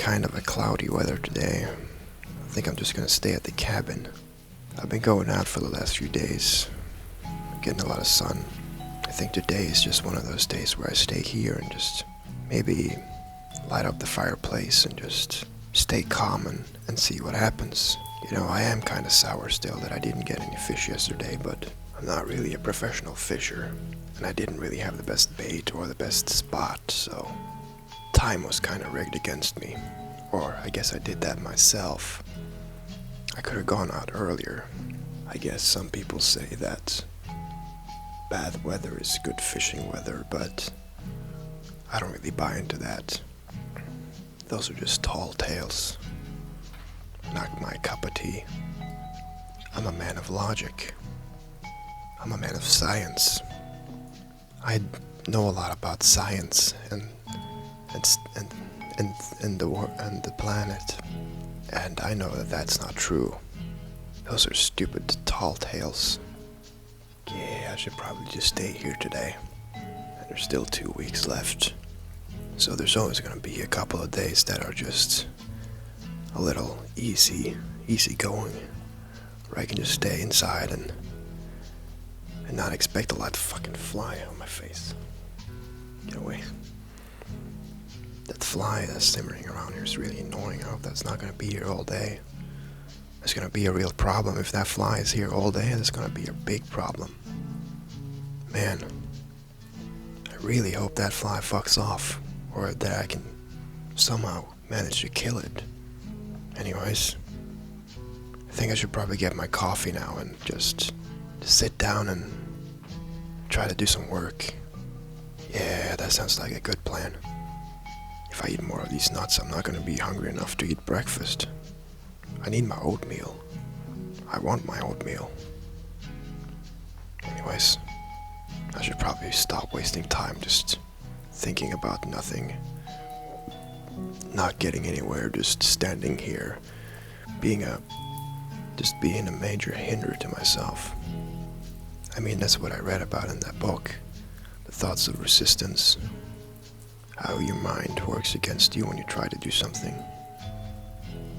kind of a cloudy weather today. I think I'm just gonna stay at the cabin. I've been going out for the last few days, getting a lot of sun. I think today is just one of those days where I stay here and just maybe light up the fireplace and just stay calm and see what happens. You know, I am kind of sour still that I didn't get any fish yesterday, but I'm not really a professional fisher, and I didn't really have the best bait or the best spot, so time was kind of rigged against me. Or I guess I did that myself. I could have gone out earlier. I guess some people say that bad weather is good fishing weather, but I don't really buy into that. Those are just tall tales. Not my cup of tea. I'm a man of logic. I'm a man of science. I know a lot about science and the planet, and I know that that's not true. Those are stupid tall tales. Yeah, I should probably just stay here today. And there's still 2 weeks left. So there's always gonna be a couple of days that are just a little easy going, where I can just stay inside and not expect a lot to fucking fly on my face. Get away. That fly that's simmering around here is really annoying. I hope that's not gonna be here all day. It's gonna be a real problem. If that fly is here all day, it's gonna be a big problem. Man, I really hope that fly fucks off, or that I can somehow manage to kill it. Anyways, I think I should probably get my coffee now and just sit down and try to do some work. Yeah, that sounds like a good plan. If I eat more of these nuts, I'm not gonna be hungry enough to eat breakfast. I need my oatmeal. I want my oatmeal. Anyways, I should probably stop wasting time just thinking about nothing. Not getting anywhere, just standing here, being a major hinder to myself. I mean, that's what I read about in that book. The thoughts of resistance. How your mind works against you when you try to do something.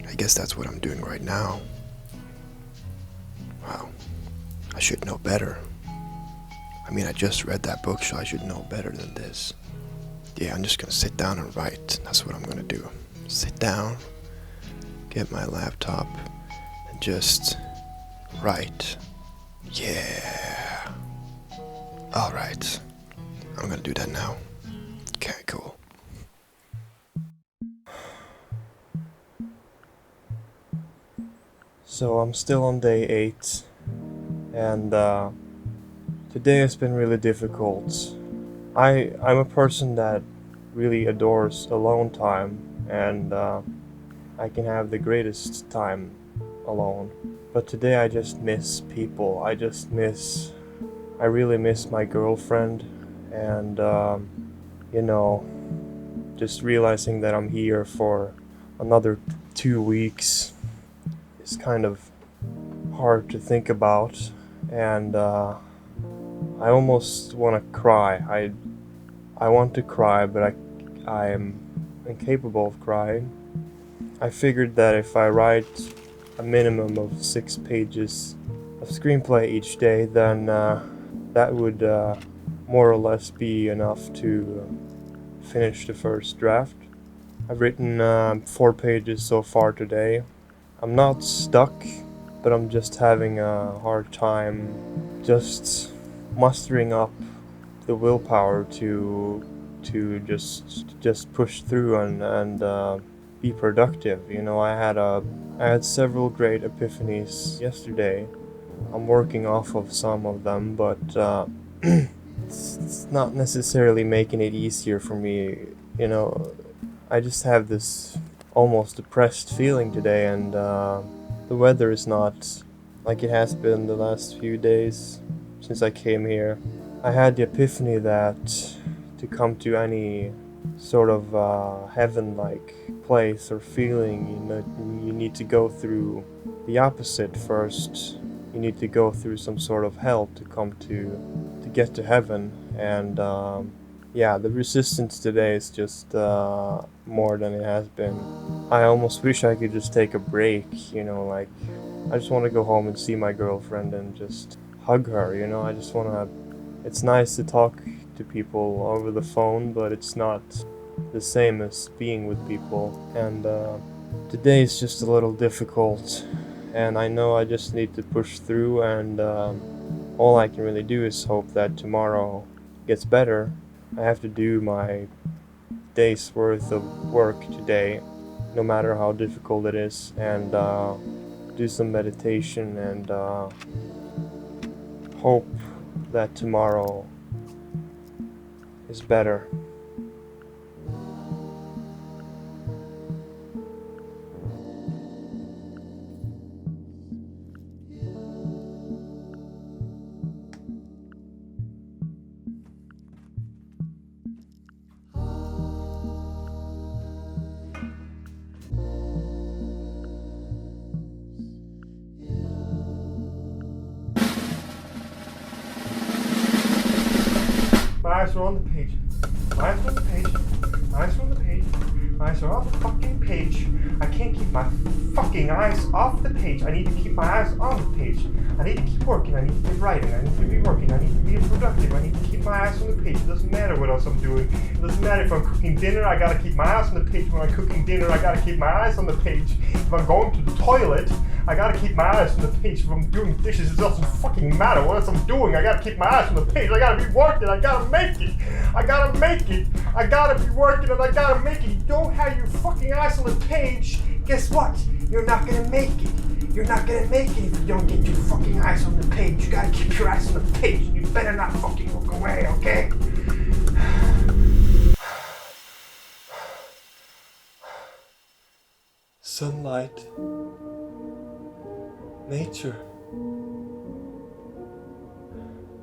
I guess that's what I'm doing right now. Wow. I should know better. I mean, I just read that book, so I should know better than this. Yeah, I'm just gonna sit down and write. That's what I'm gonna do. Sit down, get my laptop, and just write. Yeah. Alright. I'm gonna do that now. Okay, cool. So I'm still on day 8, and today has been really difficult. I'm a person that really adores alone time, and I can have the greatest time alone. But today I just miss people. I really miss my girlfriend, and just realizing that I'm here for another 2 weeks is kind of hard to think about, and I almost want to cry. I want to cry, but I'm incapable of crying. I figured that if I write a minimum of 6 pages of screenplay each day, then that would more or less be enough to finish the first draft. I've written 4 pages so far today. I'm not stuck, but I'm just having a hard time just mustering up the willpower to just push through and be productive. You know, I had several great epiphanies yesterday. I'm working off of some of them, but it's not necessarily making it easier for me. You know, I just have this almost depressed feeling today, and the weather is not like it has been the last few days since I came here. I had the epiphany that to come to any sort of heaven-like place or feeling, you need to go through the opposite first. You need to go through some sort of hell to get to heaven, and yeah, the resistance today is just more than it has been. I almost wish I could just take a break, like I just want to go home and see my girlfriend and just hug her, I just want to. It's nice to talk to people over the phone, but it's not the same as being with people. And today is just a little difficult, and I know I just need to push through, and all I can really do is hope that tomorrow gets better. I have to do my day's worth of work today, no matter how difficult it is, and do some meditation and hope that tomorrow is better. My eyes are on the page. My eyes are on the page. My eyes are on the page. My eyes are off the fucking page. I can't keep my fucking eyes off the page. I need to keep my eyes on the page. I need to keep working. I need to be writing. I need to be working. I need to be productive. I need to keep my eyes on the page. It doesn't matter what else I'm doing. It doesn't matter if I'm cooking dinner. I gotta keep my eyes on the page. When I'm cooking dinner, I gotta keep my eyes on the page. If I'm going to the toilet, I gotta keep my eyes on the page. If I'm doing dishes, it doesn't fucking matter what else I'm doing. I gotta keep my eyes on the page. I gotta be working. I gotta make it. I gotta make it. I gotta be working and I gotta make it. You don't have your fucking eyes on the page. Guess what? You're not gonna make it. You're not gonna make it if you don't get your fucking eyes on the page. You gotta keep your eyes on the page. You better not fucking look away, okay? Sunlight. Nature.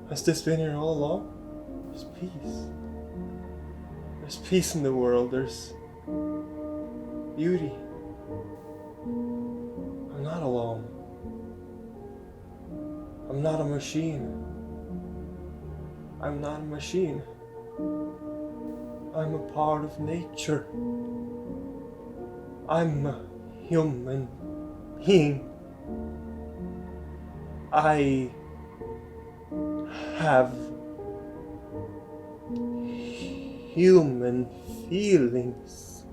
Has this been here all along? There's peace. There's peace in the world. There's beauty. I'm not alone. I'm not a machine. I'm not a machine. I'm a part of nature. I'm a human being. I have human feelings.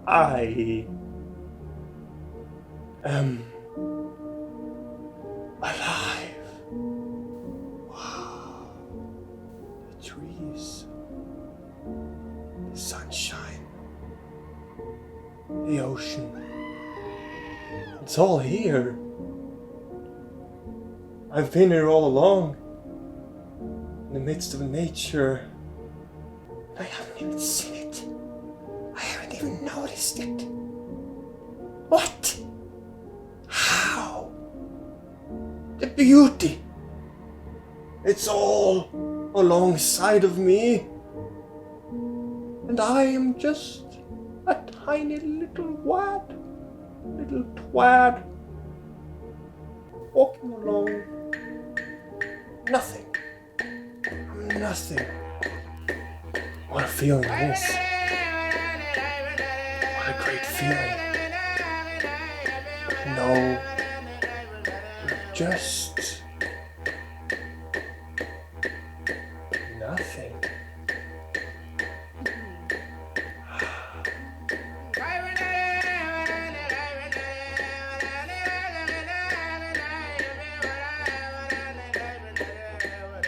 I am alive. Wow. The trees, the sunshine, the ocean. It's all here. I've been here all along, in the midst of nature. I haven't even seen it. I haven't even noticed it. What? How? The beauty. It's all alongside of me. And I am just a tiny little twad, walking along. Nothing. I'm nothing. What a feeling it is. What a great feeling. No, you're just nothing.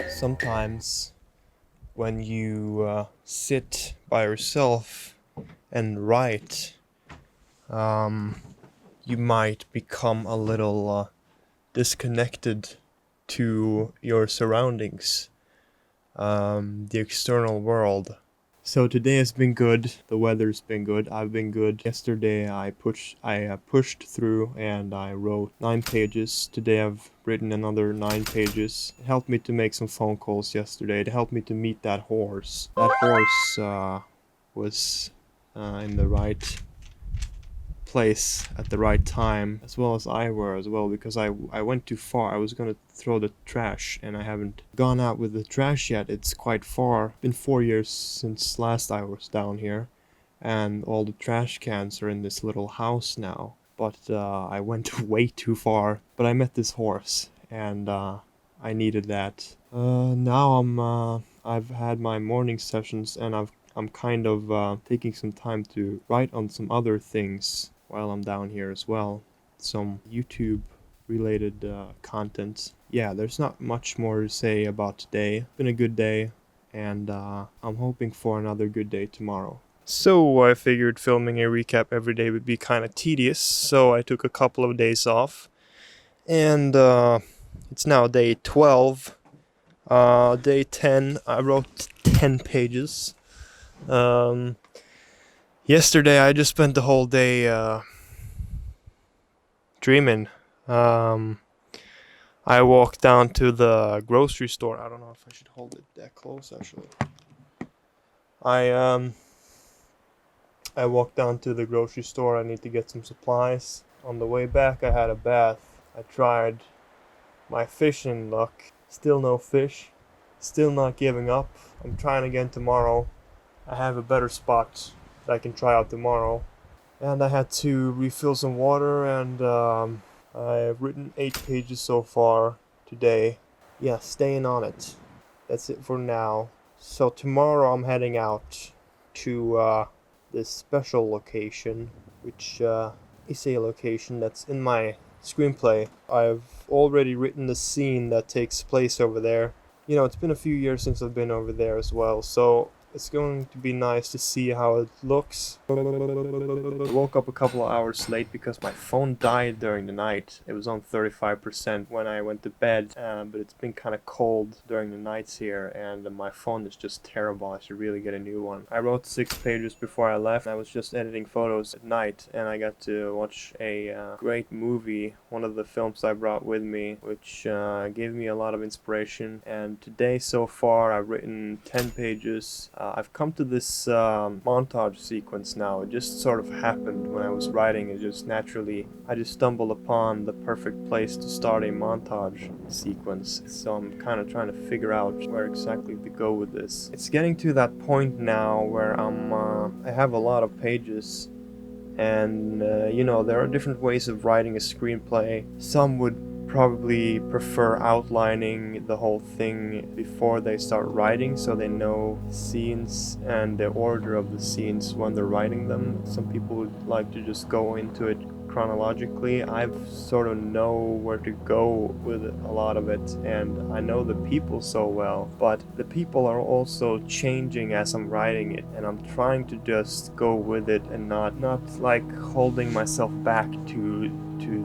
Sometimes when you sit by yourself and write, you might become a little disconnected to your surroundings, the external world. So today has been good. The weather's been good. I've been good. Yesterday I pushed through and I wrote 9 pages. Today I've written another 9 pages. It helped me to make some phone calls yesterday. It helped me to meet that horse. That horse was in the right place at the right time, as well as I were as well, because I went too far. I was gonna throw the trash, and I haven't gone out with the trash yet. It's quite far. Been 4 years since last I was down here, and all the trash cans are in this little house now. But I went way too far. But I met this horse, and I needed that. Now I've had my morning sessions, and I'm kind of taking some time to write on some other things while I'm down here as well. Some YouTube related content. Yeah, there's not much more to say about today. Been a good day, and I'm hoping for another good day tomorrow. So I figured filming a recap every day would be kind of tedious, so I took a couple of days off. And it's now day 12. Day 10, I wrote 10 pages. Yesterday I just spent the whole day dreaming. I walked down to the grocery store. I don't know if I should hold it that close actually. I walked down to the grocery store. I need to get some supplies. On the way back I had a bath. I tried my fishing luck. Still no fish. Still not giving up. I'm trying again tomorrow. I have a better spot that I can try out tomorrow. And I had to refill some water, and I've written 8 pages so far today. Yeah, staying on it. That's it for now. So tomorrow I'm heading out to this special location, which is a location that's in my screenplay. I've already written the scene that takes place over there. You know, it's been a few years since I've been over there as well, so it's going to be nice to see how it looks. I woke up a couple of hours late because my phone died during the night. It was on 35% when I went to bed, but it's been kind of cold during the nights here, and my phone is just terrible. I should really get a new one. I wrote 6 pages before I left. I was just editing photos at night, and I got to watch a great movie, one of the films I brought with me, which gave me a lot of inspiration. And today so far I've written 10 pages. I've come to this montage sequence now. It just sort of happened when I was writing. It just naturally, I just stumbled upon the perfect place to start a montage sequence. So I'm kind of trying to figure out where exactly to go with this. It's getting to that point now where I have a lot of pages, and you know, there are different ways of writing a screenplay. Some would probably prefer outlining the whole thing before they start writing, so they know scenes and the order of the scenes when they're writing them. Some people would like to just go into it chronologically. I sort of know where to go with a lot of it, and I know the people so well, but the people are also changing as I'm writing it, and I'm trying to just go with it and not like holding myself back to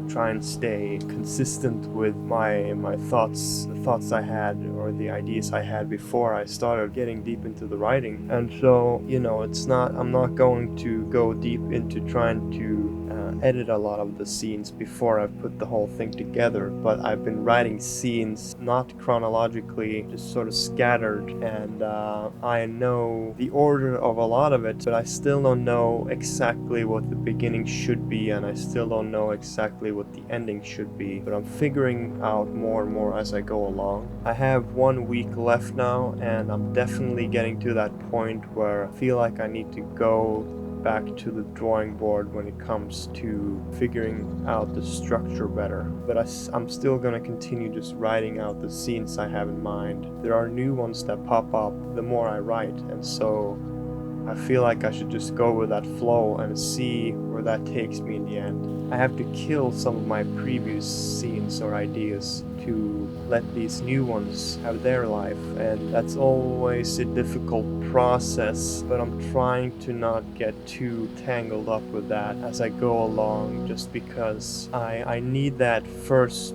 try and stay consistent with my thoughts, the thoughts I had or the ideas I had before I started getting deep into the writing. And so, you know, I'm not going to go deep into trying to edit a lot of the scenes before I've put the whole thing together, but I've been writing scenes not chronologically, just sort of scattered, and I know the order of a lot of it, but I still don't know exactly what the beginning should be, and I still don't know exactly what the ending should be, but I'm figuring out more and more as I go along. I have 1 week left now, and I'm definitely getting to that point where I feel like I need to go back to the drawing board when it comes to figuring out the structure better. But I'm still gonna continue just writing out the scenes I have in mind. There are new ones that pop up the more I write, and so I feel like I should just go with that flow and see where that takes me in the end. I have to kill some of my previous scenes or ideas to let these new ones have their life, and that's always a difficult process, but I'm trying to not get too tangled up with that as I go along, just because I need that first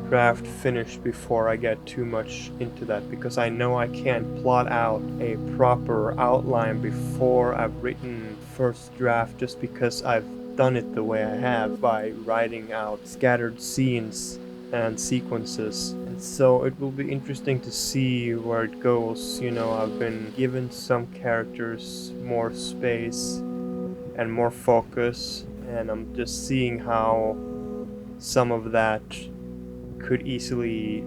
draft finished before I get too much into that, because I know I can't plot out a proper outline before I've written first draft, just because I've done it the way I have by writing out scattered scenes and sequences. And so it will be interesting to see where it goes. You know, I've been given some characters more space and more focus, and I'm just seeing how some of that could easily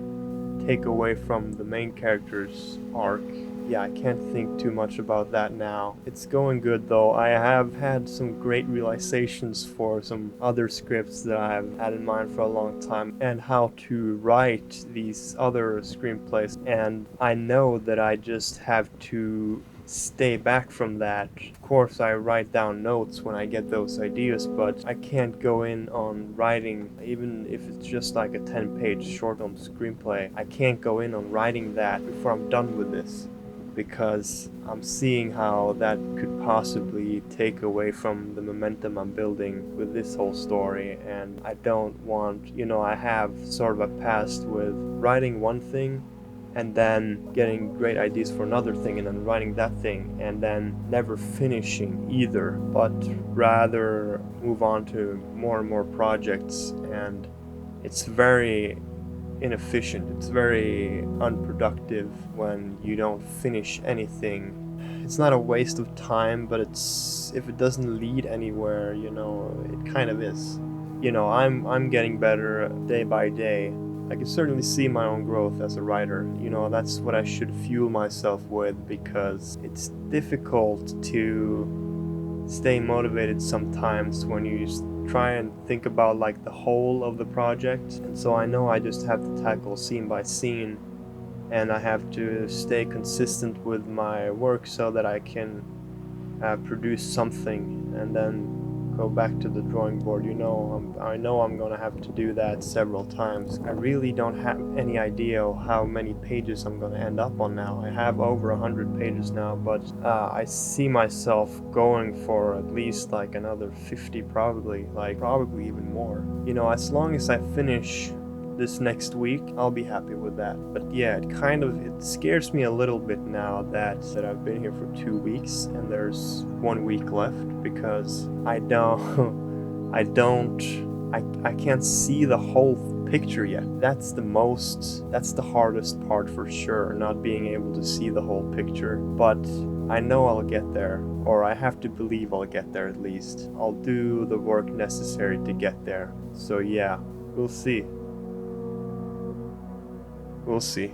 take away from the main character's arc. Yeah, I can't think too much about that now. It's going good though. I have had some great realizations for some other scripts that I have had in mind for a long time, and how to write these other screenplays. And I know that I just have to stay back from that. Of course, I write down notes when I get those ideas, but I can't go in on writing, even if it's just like a 10-page short on screenplay. I can't go in on writing that before I'm done with this, because I'm seeing how that could possibly take away from the momentum I'm building with this whole story. And I don't want, I have sort of a past with writing one thing and then getting great ideas for another thing and then writing that thing and then never finishing either, but rather move on to more and more projects. And it's very inefficient, it's very unproductive when you don't finish anything. It's not a waste of time, but it's, if it doesn't lead anywhere, it kind of is. I'm getting better day by day. I can certainly see my own growth as a writer. That's what I should fuel myself with, because it's difficult to stay motivated sometimes when you try and think about like the whole of the project. And so I know I just have to tackle scene by scene, and I have to stay consistent with my work so that I can produce something and then go back to the drawing board. I know I'm gonna have to do that several times. I really don't have any idea how many pages I'm gonna end up on now. I have over 100 pages now, but I see myself going for at least like another 50, probably even more. As long as I finish this next week, I'll be happy with that. But yeah, it scares me a little bit now that I've been here for 2 weeks and there's 1 week left, because I can't see the whole picture yet. That's the hardest part for sure, not being able to see the whole picture. But I know I'll get there, or I have to believe I'll get there at least. I'll do the work necessary to get there. So yeah, we'll see. We'll see.